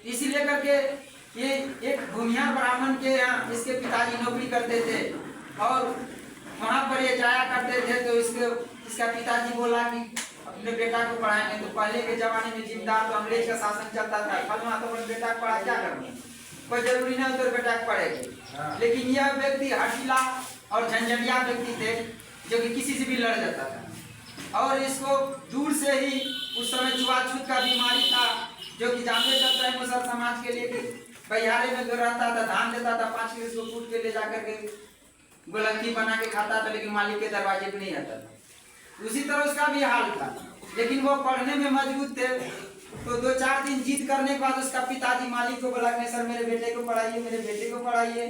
इसीलिए करके ये एक भूमिहार ब्राह्मण के यहाँ इसके पिताजी नौकरी करते थे और वहाँ पर ये जाया करते थे। तो इसका पिताजी बोला कि अपने बेटा को पढ़ाएंगे। तो पहले के जमाने में जिम्मेदार तो अंग्रेज का शासन चलता था, फलना तो अपने बेटा को पढ़ा क्या करना, कोई जरूरी नहीं तो बेटा को पढ़ेगा। लेकिन यह व्यक्ति हठीला और झंझटिया व्यक्ति थे जो कि किसी से भी लड़ जाता था और इसको दूर से ही उस समय छुआछूत का बीमारी था जो कि जानते चलता है मुसल समाज के लिए कि बहियारे में जो रहता था धान देता था 5 किलो उसको कूट के ले जाकर के गोलंकी बना के खाता था, लेकिन मालिक के दरवाजे पे नहीं आता था। उसी तरह उसका भी हाल था, लेकिन वो पढ़ने में मजबूत थे। तो 2-4 दिन जीत करने के बाद उसका पिताजी मालिक को बोला कि सर मेरे बेटे को पढ़ाइए, मेरे बेटे को पढ़ाइए।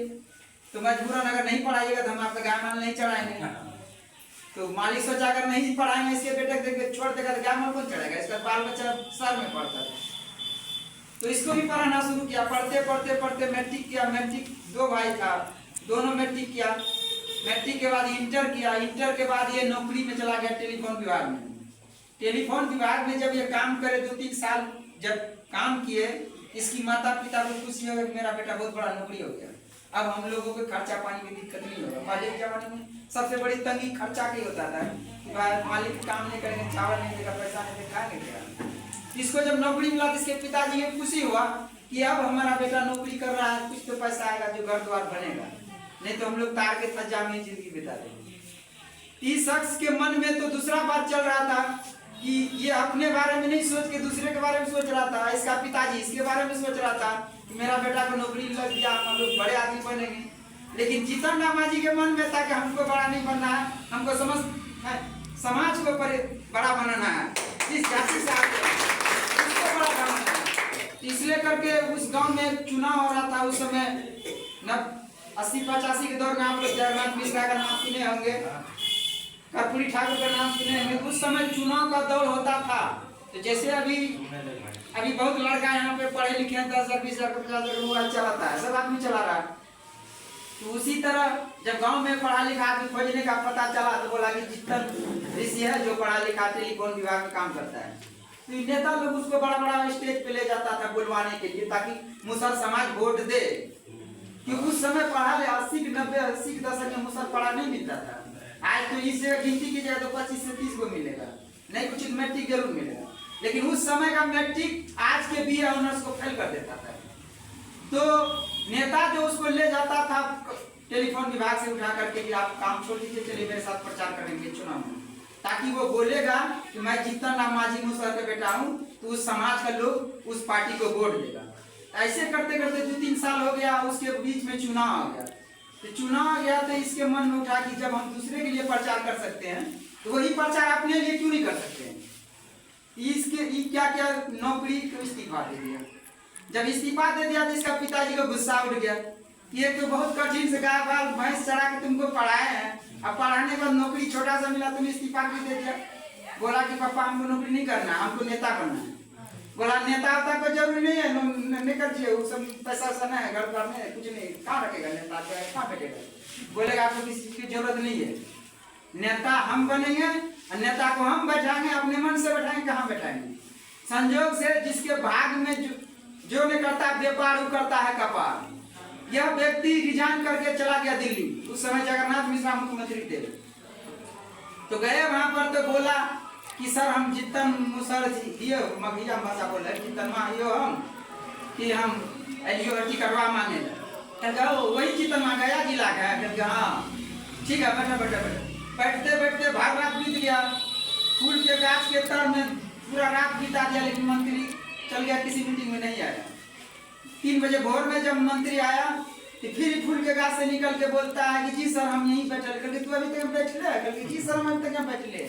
तो मजबूरन अगर नहीं पढ़ाइएगा तो हम आपका गाय माल नहीं चढ़ाएंगे। तो मालिक सोचा अगर नहीं पढ़ाएंगे इसके बेटे को छोड़ देगा तो गाय माल कौन चढ़ेगा, इसका बाल बच्चा शहर में पढ़ता था। तो इसको भी पढ़ाना शुरू किया। पढ़ते पढ़ते पढ़ते मैट्रिक किया। मैट्रिक 2 भाई था, दोनों मैट्रिक किया। मैट्रिक के बाद इंटर किया। इंटर के बाद ये नौकरी में चला गया टेलीफोन विभाग में। टेलीफोन विभाग में जब ये काम करे 2-3 साल जब काम किए, इसकी माता पिता को खुशी हो गई मेरा बेटा बहुत बड़ा नौकरी हो गया, अब हम लोगों को खर्चा पानी की दिक्कत नहीं होगा। पहले के जमाने में सबसे बड़ी तंगी खर्चा की होता था, मालिक काम नहीं करेंगे, चावल नहीं देगा, पैसा नहीं देगा, खाएंगे क्या। इसको जब नौकरी मिला तो इसके पिताजी को खुशी हुआ कि अब हमारा बेटा नौकरी कर रहा है, कुछ तो पैसा आएगा जो घर द्वार बनेगा, नहीं तो हम लोग तार के थज्जा में जिंदगी बिता देंगे। इस शख्स के मन में तो दूसरा बात चल रहा था कि ये अपने बारे में नहीं सोच के दूसरे के बारे में सोच रहा था। इसका पिताजी इसके बारे में सोच रहा था कि मेरा बेटा को नौकरी लग गया, हम लोग बड़े आदमी बनेंगे। लेकिन जीतन रामा जी के मन में था कि हमको बड़ा नहीं बनना है, हमको समाज को बड़ा बनाना है, जिस जाति से आते हैं उसको बड़ा बनाना है। इसलिए करके उस गांव में चुनाव हो रहा था उस समय 80-85 के दौर में। आप लोग जगन्नाथ मिश्रा का नाम सुने होंगे, कर्पूरी ठाकुर का नाम सुने होंगे। उस समय चुनाव का दौर होता था। तो जैसे अभी बहुत लड़का यहाँ पे पढ़े लिखे हैं, 10,000-20,000 मोबाइल चलाता है, सब आदमी चला रहा है। तो उसी तरह जब गांव में पढ़ा लिखा आदमी खोजने का पता चला तो बोला कि जितन ऋषि है जो पढ़ा लिखा टेलीफोन विभाग में काम करता है। तो नेता लोग उसको बड़ा बड़ा स्टेज पे ले जाता था बुलवाने के लिए, ताकि मुसल समाज वोट दे। क्योंकि उस समय पढ़ा ले 80-90 के दशक में मुसल पढ़ा नहीं मिलता था। आज तो इस जगह गिनती की जाए तो 25 से 30 को मिलेगा, नहीं कुछ मैट्रिक जरूर मिलेगा। लेकिन उस समय का मैट्रिक आज के BA ऑनर्स को फेल कर देता था। तो नेता जो उसको ले जाता था टेलीफोन विभाग से उठा करके कि आप काम छोड़ दीजिए, चलिए मेरे साथ प्रचार करेंगे चुनाव में, ताकि वो बोलेगा कि मैं जीतन राम मांझी मुसल का बेटा हूँ, तो उस समाज का लोग उस पार्टी को वोट देगा। ऐसे करते करते 2-3 साल हो गया, उसके बीच में चुनाव आ गया। तो चुनाव आ गया तो इसके मन में उठा कि जब हम दूसरे के लिए प्रचार कर सकते हैं तो वही प्रचार अपने लिए क्यों नहीं कर सकते हैं। इसके क्या क्या नौकरी को इस्तीफा दे दिया। जब इस्तीफा दे दिया तो इसका पिताजी को गुस्सा उठ गया। ये तो बहुत कठिन से गाय बाल भैंस चढ़ा के तुमको पढ़ाए हैं, अब पढ़ाने के बाद नौकरी छोटा सा मिला, तुम इस्तीफा क्यों दे दिया। बोला कि पापा हमको नौकरी नहीं करना, हमको नेता बनना है। बोला नेता तक को जरूरी नहीं है, निकल जाइए, वो सब पैसा वैसा है घर पर में कुछ नहीं, कहाँ रखेगा नेता, कहाँ बैठेगा। बोलेगा आपको किसी की जरूरत नहीं है, नेता हम बनेंगे, नेता को हम बैठाएंगे, अपने मन से बैठाएंगे, कहाँ बैठाएंगे। संजोग से जिसके भाग में जो नहीं करता व्यापार वो करता है कपार। यह व्यक्ति रिजाइन करके चला गया दिल्ली। उस समय जगन्नाथ मिश्रा मुख्यमंत्री थे। तो गए वहां पर तो बोला कि सर हम जितन मुसर दियो मघिया भाषा बोल रहे जितन माहियो हम कि हम एलियोटी करवा मांगे जाओ वही जितन मां गया जिला का है। हाँ ठीक है, बैठे बैठे बैठते बैठते भाग रात बीत गया। फूल के गाछ के तर में पूरा रात बिता दिया, लेकिन मंत्री चल गया, किसी मीटिंग में नहीं आया। 3 बजे भोर में जब मंत्री आया तो फिर फूल के गाछ से निकल के बोलता है कि जी सर हम यहीं बैठे। करके तू अभी तक बैठ ले, करके जी सर हम अभी तक बैठ ले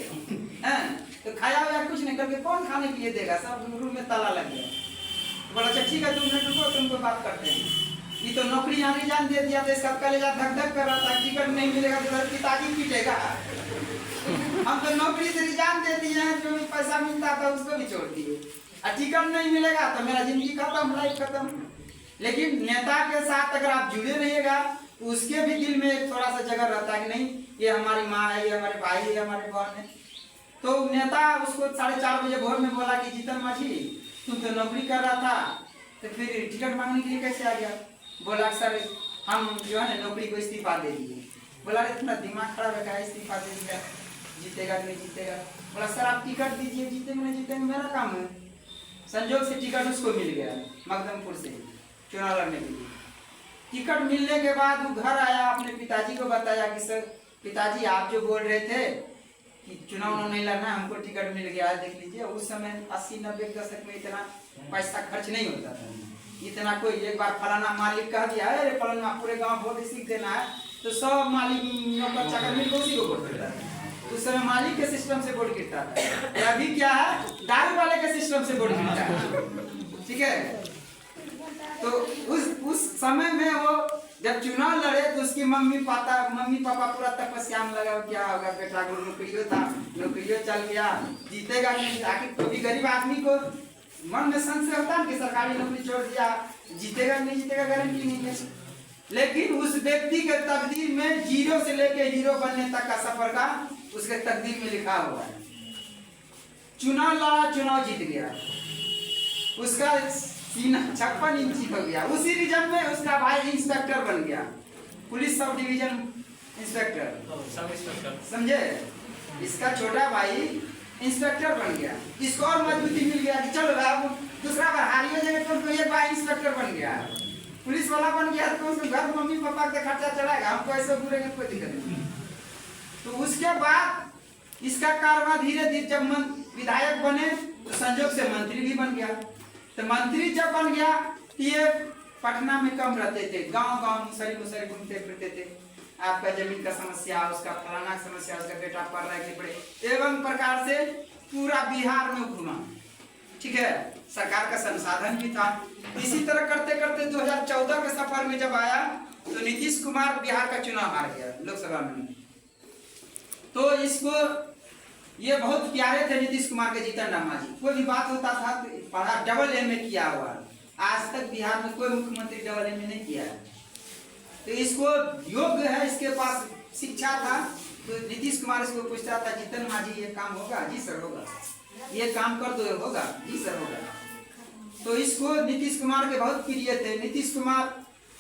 हैं, तो खाया हुआ कुछ नहीं, करके कौन खाने के लिए देगा, सब रूम में ताला लग गया। तो बोला अच्छा ठीक है 2 मिनट रुको, तुमको बात करते हैं। ये तो नौकरी यहाँ रिजाइन दे दिया, तो इसका कलेजा धक धक कर रहा था, टिकट नहीं मिलेगा तो घर की ताकि पीटेगा। हम तो नौकरी से रिजाइन दे दिए हैं, जो पैसा मिलता था उसको भी छोड़ दिए, और टिकट नहीं मिलेगा तो मेरा जिंदगी खत्म, लाइफ खत्म। लेकिन नेता के साथ अगर आप जुड़े रहिएगा तो उसके भी दिल में थोड़ा सा जगह रहता है कि नहीं ये हमारी माँ है, ये हमारे भाई है, हमारे बहन है। तो नेता उसको 4:30 बजे भोर में बोला कि जीतन मांझी तुम तो नौकरी कर रहा था, तो फिर टिकट मांगने के लिए कैसे आ गया? बोला सर हम जो है ना नौकरी को इस्तीफा दे दिए। बोला अरे इतना दिमाग खराब है, इस्तीफा दे दिया, जीतेगा नहीं जीतेगा। बोला सर आप टिकट दीजिए, जीतेंगे नहीं जीतेंगे मेरा काम है। संजोग से टिकट उसको मिल गया मकदमपुर से चुनाव लड़ने के लिए। टिकट मिलने के बाद वो घर आया, अपने पिताजी को बताया कि सर पिताजी आप जो बोल रहे थे कि चुनाव नहीं लड़ना, हमको टिकट मिल गया। देख लीजिए उस समय 80-90 के दशक में इतना पैसा खर्च नहीं होता था, इतना कोई एक बार फलाना मालिक कह दिया अरे फलाना पूरे गांव वोट सीख देना है तो सब मालिक नौकर चाकर मिलकर उसी को वोट देता था। उस समय मालिक के सिस्टम से वोट गिरता था। अभी क्या है, दारू वाले के सिस्टम से वोट गिरता है। ठीक है, तो उस समय में वो जब चुनाव लड़े तो उसकी मम्मी पापा पूरा तपस्या में लगा, क्या होगा बेटा को नौकरियों था, नौकरियों चल गया, जीतेगा नहीं। आखिर कभी गरीब आदमी को मन में संशय होता है कि सरकारी नौकरी छोड़ दिया, जीतेगा नहीं जीतेगा गारंटी नहीं है। लेकिन उस व्यक्ति के तकदीर में जीरो से लेके हीरो बनने तक का सफर का उसके तकदीर में लिखा हुआ है। चुनाव लड़ा, चुनाव जीत गया, उसका सीना 56 इंची हो गया। उसी रीजन में उसका भाई इंस्पेक्टर बन गया, पुलिस सब डिवीजन इंस्पेक्टर, समझे। इसका छोटा भाई इंस्पेक्टर बन गया। इसको और मजबूती मिल गया कि चलो अब दूसरा बार हारिए जाएंगे तो एक बार इंस्पेक्टर बन गया, पुलिस वाला बन गया तो उसके घर मम्मी पापा का खर्चा चलाएगा, हमको ऐसे घूरेंगे कोई दिक्कत नहीं। तो उसके बाद इसका कारवा धीरे धीरे जब विधायक बने तो संजोग से मंत्री भी बन गया। तो मंत्री जब बन गया तो ये पटना में कम रहते थे, गांव मुसरी घूमते फिरते थे। आपका जमीन का समस्या, उसका फलाना समस्या, उसका बेटा पढ़ रहा है पढ़े, एवं प्रकार से पूरा बिहार में घूमा। ठीक है, सरकार का संसाधन भी था। इसी तरह करते करते 2014 के सफर में जब आया तो नीतीश कुमार बिहार का चुनाव हार गया लोकसभा में। तो इसको ये बहुत प्यारे थे नीतीश कुमार के जीतन राम मांझी। कोई भी बात होता था तो पढ़ा, डबल एम ए किया हुआ, आज तक बिहार में कोई मुख्यमंत्री डबल एम ए नहीं किया है। तो इसको योग्य है, इसके पास शिक्षा था। तो नीतीश कुमार इसको पूछता था जीतन मांझी ये काम होगा? जी सर होगा। ये काम कर दो, होगा? जी सर होगा। तो इसको नीतीश कुमार के बहुत प्रिय थे। नीतीश कुमार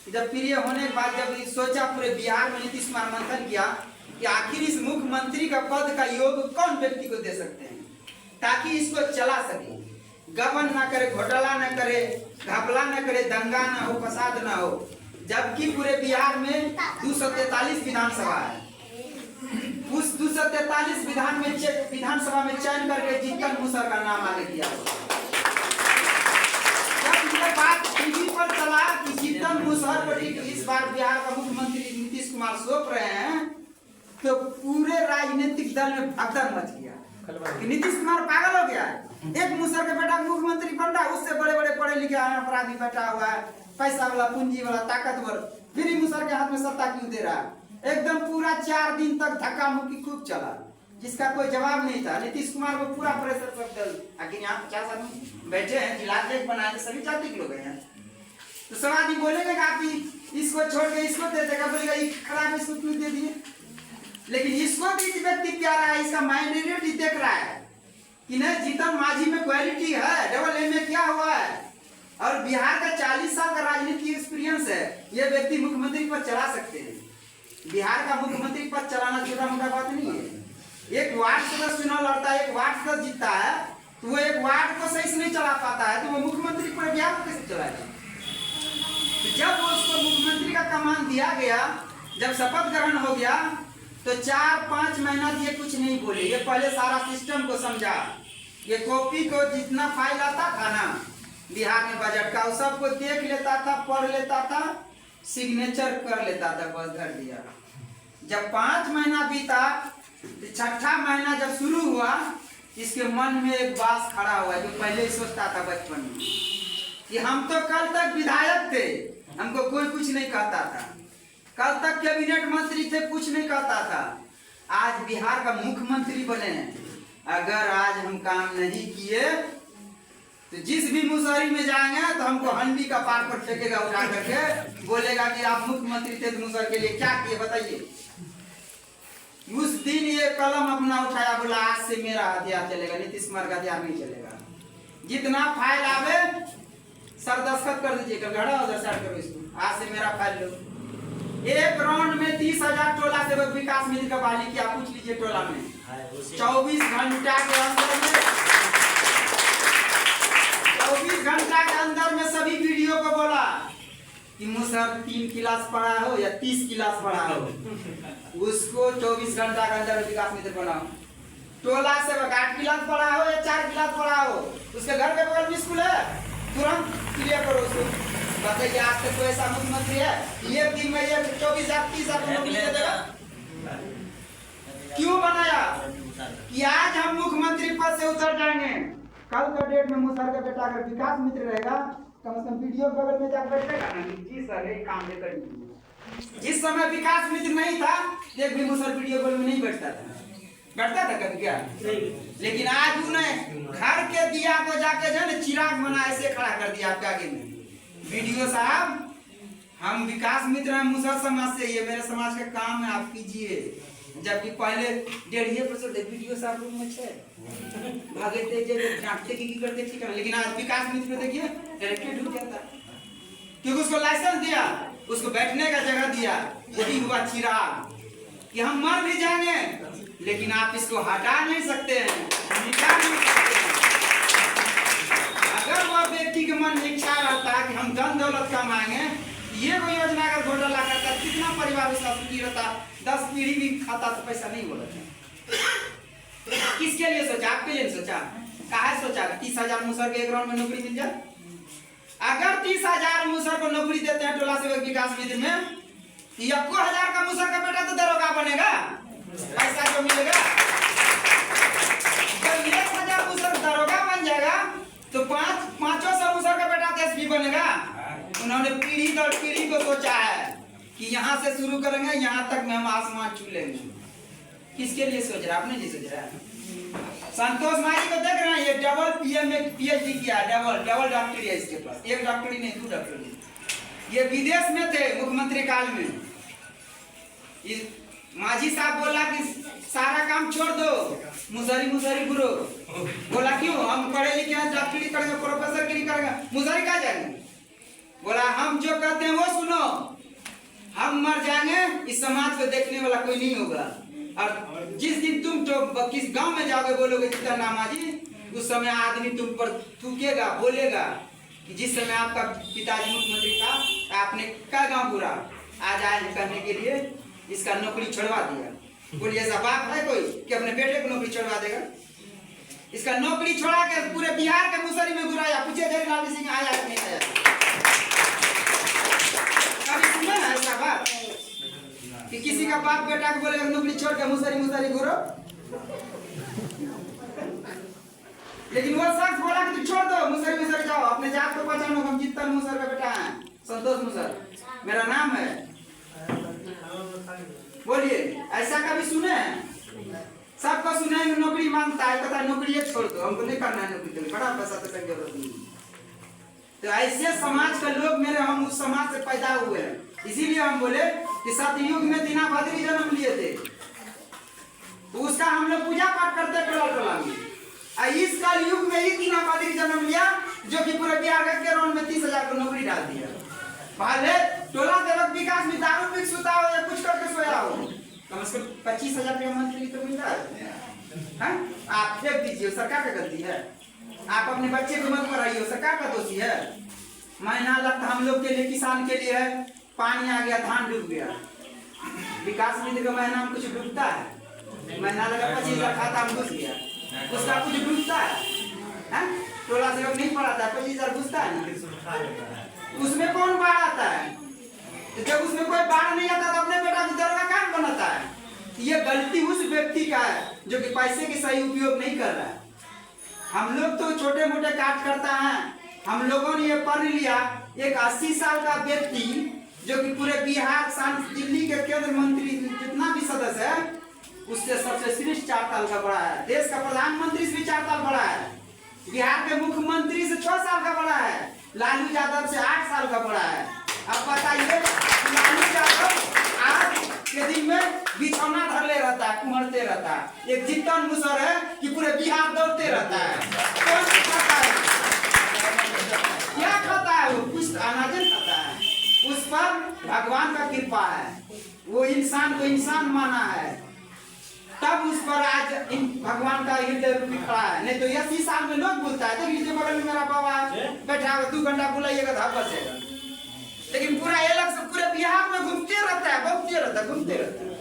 जब प्रिय होने के बाद जब सोचा पूरे बिहार में, नीतीश कुमार मंथन किया कि आखिर इस मुख्यमंत्री का पद का योग कौन व्यक्ति को दे सकते हैं ताकि इसको चला सके, गबन ना करे, घोटाला ना करे, घपला ना करे, दंगा ना हो, फसाद ना हो। जबकि पूरे बिहार में 243 विधानसभा है, उस 243 विधानसभा में चयन करके जीतन मुसर का नाम आगे किया। जब ये बात टीवी पर चला कि जीतन मुसर को इस बार बिहार का मुख्यमंत्री नीतीश कुमार सौंप रहे हैं तो पूरे राजनीतिक दल में भगदड़ मच गया कि नीतीश कुमार पागल हो गया है। एक मुसर के बेटा मुख्यमंत्री बन रहा है, उससे बड़े बड़े पढ़े लिखे अपराधी बैठा हुआ है, पैसा वाला, पूंजी वाला, ताकतवर, फिर ही मुसर के हाथ में सत्ता क्यों दे रहा है? एकदम पूरा 4 दिन तक धक्का मुक्की खूब चला, जिसका कोई जवाब नहीं था। नीतीश कुमार को पूरा प्रेशर सब दल, आखिर यहाँ 50 आदमी बैठे हैं, जिला अध्यक्ष बनाए थे, सभी जाति के लोग हैं। तो सब आदमी बोलेंगे कि इसको छोड़ के इसको दे देगा, बोलेगा ये खराब, इसको क्यों दे दिए? लेकिन इसको भी व्यक्ति प्यारा है, इसका माइंड देख रहा है कि नहीं जीतन मांझी में क्वालिटी है, डबल एम ए किया हुआ है और बिहार का 40 साल का राजनीतिक एक्सपीरियंस है, ये व्यक्ति मुख्यमंत्री पद चला सकते हैं। बिहार का मुख्यमंत्री पद चलाना छोटा मोटा बात नहीं है। एक वार्ड सदस्य चुनाव लड़ता है, एक वार्ड सदस्य जीतता है, तो वो एक वार्ड को सही से नहीं चला पाता है, तो वो मुख्यमंत्री पूरे बिहार को कैसे चलाएगा? तो जब उसको मुख्यमंत्री का कमान दिया गया, जब शपथ ग्रहण हो गया तो 4-5 महीना ये कुछ नहीं बोले। ये पहले सारा सिस्टम को समझा, ये कॉपी को जितना फाइल आता था ना बिहार में बजट का, वो सबको देख लेता था, पढ़ लेता था, सिग्नेचर कर लेता था, बस धर दिया। जब 5 महीना बीता, 6ठा महीना जब शुरू हुआ, इसके मन में एक बात खड़ा हुआ जो पहले ही सोचता था बचपन में कि हम तो कल तक विधायक थे, हमको कोई कुछ नहीं कहता था, कल तक कैबिनेट मंत्री थे, कुछ नहीं कहता था, आज बिहार का मुख्यमंत्री बने हैं। अगर आज हम काम नहीं किए तो जिस भी मुसहरी में जाएंगे तो हमको हंडी का पार पर फेंकेगा उठा करके, बोलेगा कि आप मुख्यमंत्री थे तो मुसहर के लिए क्या किए बताइए। उस दिन ये कलम अपना उठाया, बोला आज से मेरा हथियार चलेगा, नीतीश कुमार का हथियार नहीं चलेगा। जितना फाइल आवे सर दस्तखत कर दीजिए, खड़ा हो जाए, स्टार्ट करो इसको, आज से मेरा फाइल लो। एक राउंड में 30,000 टोला सेवक विकास मित्र का बहाली किया, पूछ लीजिए टोला में 24 घंटा के अंदर में, 24 घंटा के अंदर में सभी वीडियो को बोला कि मुसर 3 क्लास पढ़ा हो या 30 क्लास पढ़ा हो, उसको 24 घंटा के अंदर विकास मित्र बनाओ। टोला सेवक 8 क्लास पढ़ा हो या 4 क्लास पढ़ा हो, उसके घर के बगल में स्कूल है, तुरंत क्लियर करो उसको। बताइए आज तक कोई ऐसा मुख्यमंत्री है ये दिन में ये 24,000 30,000 नौकरी दे देगा? क्यों बनाया कि आज हम मुख्यमंत्री पद से उतर जाएंगे, कल का डेट में मुसर का बेटा अगर विकास मित्र रहेगा कम से कम वीडियो बगल में जाकर बैठेगा ना, जी सर एक काम दे करिए। जिस समय विकास मित्र नहीं था एक भी मुसर वीडियो बगल में नहीं बैठता था कभी क्या? लेकिन आज उन्हें घर के दिया को जाके जो है चिराग बना ऐसे खड़ा कर दिया आपके आगे में, वीडियो साहब हम विकास मित्र हैं मुसर समाज से, ये मेरे समाज का काम है आप कीजिए। जबकि पहले 1.5% वीडियो साहब रूम में छे भागे थे जब डांटते की करते ठीक है, लेकिन आज विकास मित्र देखिए डायरेक्टली ढूंढ जाता है क्योंकि उसको लाइसेंस दिया, उसको बैठने का जगह दिया, यही हुआ चिराग कि हम मर भी जाएंगे लेकिन आप इसको हटा नहीं सकते हैं, मिटा नहीं सकते हैं। अगर वह व्यक्ति के मन में इच्छा रहता है कि हम धन दौलत कमाएंगे, ये कोई योजना अगर घोटाला करता कितना परिवार उसका सुखी रहता, 10 पीढ़ी भी खाता तो पैसा नहीं बोला। किसके लिए सोचा? आपके लिए सोचा? काहे सोचा 30,000 मुसर के एक राउंड में नौकरी मिल जाए? अगर 30,000 मुसर को नौकरी देते हैं टोला सेवक विकास मित्र में, 1,000 का मुसर का बेटा तो दरोगा बनेगा, पैसा जो मिलेगा। जब 1,000 मुसर दरोगा बन जाएगा तो 500 मुसर का बेटा एसपी बनेगा। उन्होंने पीढ़ी दर पीढ़ी को सोचा है कि यहाँ से शुरू करेंगे यहाँ तक में हम आसमान छू लेंगे। किसके लिए सोच रहा? आपने नहीं सोच रहा। संतोष माजी को देख रहे हैं, ये डबल पीएम में पीएचडी किया, डबल डॉक्टरी है इसके पास, एक डॉक्टरी नहीं 2 डॉक्टरी। ये विदेश में थे मुख्यमंत्री काल में। माजी साहब बोला कि सारा काम छोड़ दो, मुसरी गुरु बोला क्यों? हम पढ़े लिखे हैं, डॉक्टरी करेंगे, प्रोफेसर गिरी करेंगे, मुसरी कहाँ जाएंगे? बोला हम जो कहते हैं वो सुनो, हम मर जाएंगे इस समाज को देखने वाला कोई नहीं होगा, और जिस दिन तुम तो किस गांव में जाओगे बोलोगे जितना नामाजी, उस समय आदमी तुम पर थूकेगा, बोलेगा कि जिस समय आपका पिताजी मुख्यमंत्री था आपने क्या गांव पूरा आज आए करने के लिए इसका नौकरी छोड़वा दिया। बोलिए ऐसा बाप है कोई कि अपने बेटे को नौकरी छोड़वा देगा? इसका नौकरी छोड़ा के पूरे बिहार के मुसरी में घुराया, पूछे जयराम सिंह आया नहीं आया? कभी सुना है ऐसा बात कि किसी का बाप बेटा को बोलेगा नौकरी छोड़ के मुसरी घुरो? लेकिन वो शख्स बोला कि तू छोड़ दो, मुसरी जाओ, अपने जात को पहचानो, हम जितना मुसर का बेटा है, संतोष मुसर मेरा नाम है। बोलिए ऐसा कभी सुने हैं? सबको सुने नौकरी मांगता है, कहता है नौकरी छोड़ दो, हमको नहीं करना है नौकरी, बड़ा पैसा तो जरूरत नहीं। तो ऐसे समाज के लोग मेरे, हम उस समाज से पैदा हुए हैं, इसीलिए हम बोले कि सतयुग में दीना भद्री जन्म लिए थे, तो उसका हम लोग पूजा पाठ करते टोला में। इस कल युग में ही दीना भद्री जन्म लिया जो कि पूरे बिहार के राउंड में 30,000 को नौकरी डाल दिया। पहले टोला सेवक विकास में दारू पी सुता हो या कुछ करके सोया हो, कम से कम 25,000 रुपया मंथली तो मिल रहा है। आप फेंक दीजिए, सरकार का गलती है। आप अपने बच्चे को मत पढ़ाइए, सरकार का दोषी है। महीना लगता हम लोग के लिए, किसान के लिए है, पानी आ गया, धान डूब गया। विकास मित्र का महीना में कुछ डूबता है? महीना लगा 25,000 खाता में घुस गया, उसका कुछ डूबता है? टोला सेवक नहीं पढ़ाता, 25,000 घुसता है ना, उसमें कौन बाढ़ आता है? तो जब उसमें कोई बाढ़ नहीं आता तो अपने बेटा की दरोगा काम बनाता है। ये गलती उस व्यक्ति का है जो कि पैसे के सही उपयोग नहीं कर रहा है। हम लोग तो छोटे मोटे काट करता है, हम लोगों ने ये पढ़ लिया। एक 80 साल का व्यक्ति जो कि पूरे बिहार दिल्ली के केंद्र मंत्री जितना भी सदस्य है उससे सबसे श्रेष्ठ 4 साल का बड़ा है, देश का प्रधानमंत्री से भी 4 साल बड़ा है, बिहार के मुख्यमंत्री से 6 साल का बड़ा है, लालू यादव से 8 साल का बड़ा है। अब बताइए लालू यादव आज के दिन में बिछौना धर ले रहता है, कुमरते रहता है, एक जितन मुसर है कि पूरे बिहार दौड़ते रहता है। कौन खाता है? क्या खाता है? इंसान को इंसान माना है, तब उस पर आज भगवान का हृदय रूपी खड़ा है। नहीं तो 80 साल में लोग बोलता है, देखिए बगल में मेरा बाबा बैठा है, 2 घंटा बुलाइएगा तो बचेगा। लेकिन पूरा अलग से पूरे बिहार में घूमते रहता है, घूमते रहता है।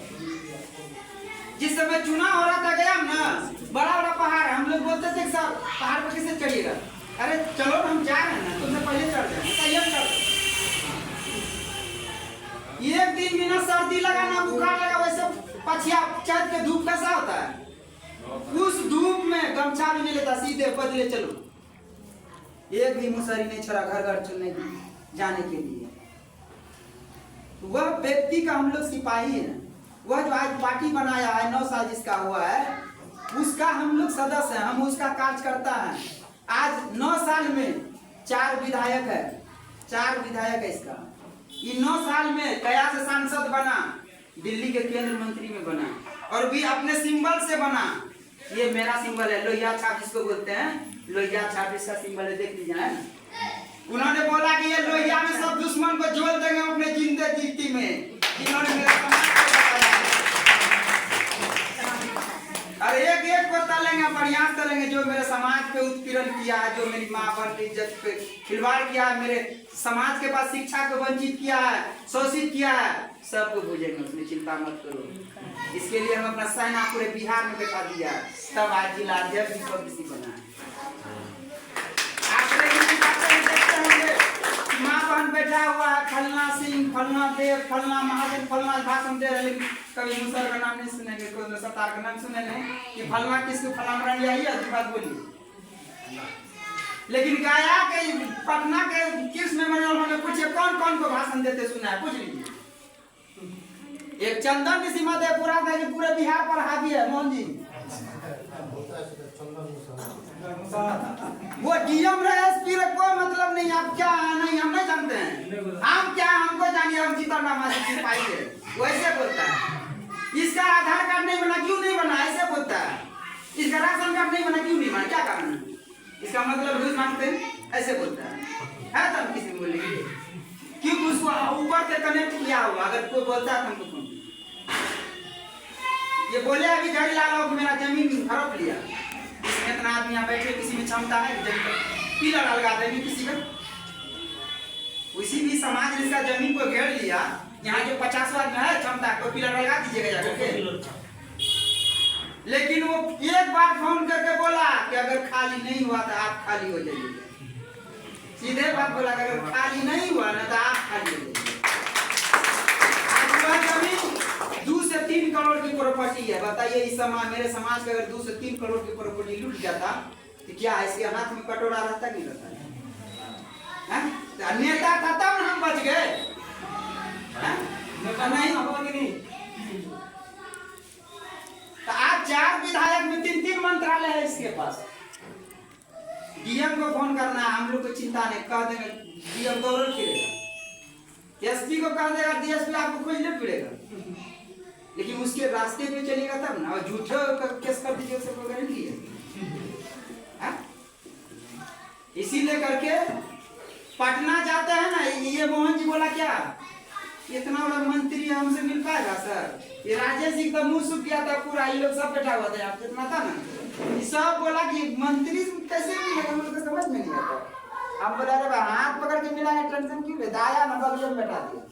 जिस समय चुनाव हो रहा था गया ना, बड़ा बड़ा पहाड़, हम लोग बोलते थे सर पहाड़ पर कैसे चढ़िएगा, अरे चलो हम जा रहे हैं ना, तुमने पहले चढ़ जाए। एक दिन बिना सर्दी लगा ना बुखार लगा, वैसे पछिया चैत के धूप कैसा होता है, उस धूप में गमछा भी नहीं लेता, सीधे बदले चलो। एक भी मुसहरी नहीं छोड़ा घर घर चलने जाने के लिए। वह व्यक्ति का हम लोग सिपाही है, वह जो आज पार्टी बनाया है 9 साल जिसका हुआ है, उसका हम लोग सदस्य हैं, हम उसका कार्यकर्ता है। आज 9 साल में 4 विधायक है, 4 विधायक है इसका। ये 9 साल में गया से सांसद बना, दिल्ली के केंद्र मंत्री में बना, और भी अपने सिंबल से बना। ये मेरा सिंबल है, लोहिया छाप जिसको बोलते हैं, लोहिया छाप इसका सिंबल है, देख लीजिए। उन्होंने बोला कि ये लोहिया में सब दुश्मन को जोड़ देंगे अपने जिंदे जीती में, इन्होंने मेरा समाज को बताया। और एक एक को तलेंगे, प्रयास करेंगे जो मेरे समाज पे उत्पीड़न किया है, जो मेरी माँ बहन की इज्जत पे खिलवाड़ किया है, मेरे समाज के पास शिक्षा को वंचित किया है, शोषित किया है, सबको बुझेंगे, उसमें चिंता मत करो। इसके लिए हम अपना सेना पूरे बिहार में बैठा दिया, तब आज जिला अध्यक्ष किसी बना है। माँ बहन बैठा हुआ है, फलना सिंह, फलना देव, फलना महादेव, फलना भाषण दे रहे, लेकिन कभी मुसहर का नाम नहीं सुनेंगे, कोई सतार का नाम सुनेंगे कि फलना किसको फलाम रंग आई है, बात बोलिए। लेकिन गया के पटना के किस मेमोरियल में पूछे कौन कौन को भाषण देते सुना है, पूछ लीजिए। एक चंदन ऋषि मधेपुरा का जो पूरे बिहार पर हावी है, मोहन जी, वो डीएम रहे, एसपी रहे, कोई मतलब नहीं। आप क्या नहीं, हम नहीं जानते हैं, हम क्या हमको जानिए, हम जीतरनामा सिपाही है, वैसे बोलता है। इसका आधार कार्ड नहीं बना, क्यों नहीं बना, ऐसे बोलता है। इसका राशन कार्ड नहीं बना, क्यों नहीं बना, क्या कारण है, इसका मतलब रोज मांगते हैं, ऐसे बोलता है। तब किसी बोलेंगे क्यों, उसको ऊपर से कनेक्ट किया हुआ, अगर कोई बोलता है हमको फोन, ये बोले अभी जड़ी लाल मेरा जमीन हड़प लिया, इसमें इतना आदमी यहाँ बैठे, किसी में क्षमता है पिलर लगा देंगे किसी में, उसी भी समाज ने इसका जमीन को घेर लिया, यहाँ जो 50 आदमी है क्षमता को पिलर लगा दीजिएगा जाकर। लेकिन वो एक बार फोन करके बोला कि अगर खाली नहीं हुआ तो आप खाली हो जाइएगा, सीधे बात बोला, अगर खाली नहीं हुआ ना तो आप खाली हो जाइए। 2 से 3 करोड़ की प्रॉपर्टी है, बताइए इस समाज, मेरे समाज का अगर 2 से 3 करोड़ की प्रॉपर्टी लूट जाता तो क्या इसके हाथ में कटोरा रहता नहीं रहता है? नेता था तब हम बच गए, नहीं। तो आज 4 विधायक में 3-3 मंत्रालय है इसके पास। डीएम को फोन करना है, हम लोग को चिंता नहीं, कह देंगे डीएम दौड़ फिरेगा, एसपी को कह देगा डीएसपी आपको खोजने पड़ेगा, लेकिन उसके रास्ते पे चलेगा तब ना, और झूठे केस कर दीजिए, उससे गारंटी है। इसीलिए करके पटना जाते हैं ना, ये मोहन जी बोला क्या इतना बड़ा मंत्री हमसे मिल पाएगा सर, ये राजेश जी का मुंह सूख गया था पूरा, ये लोग सब बैठा हुआ था, आप जितना था ना, ये सब बोला कि मंत्री कैसे मिलेगा, हम लोग को समझ में नहीं आता। हम बोला अरे हाथ पकड़ के मिला है, टेंशन क्यों लेता, आया ना बगल में बैठा दिया।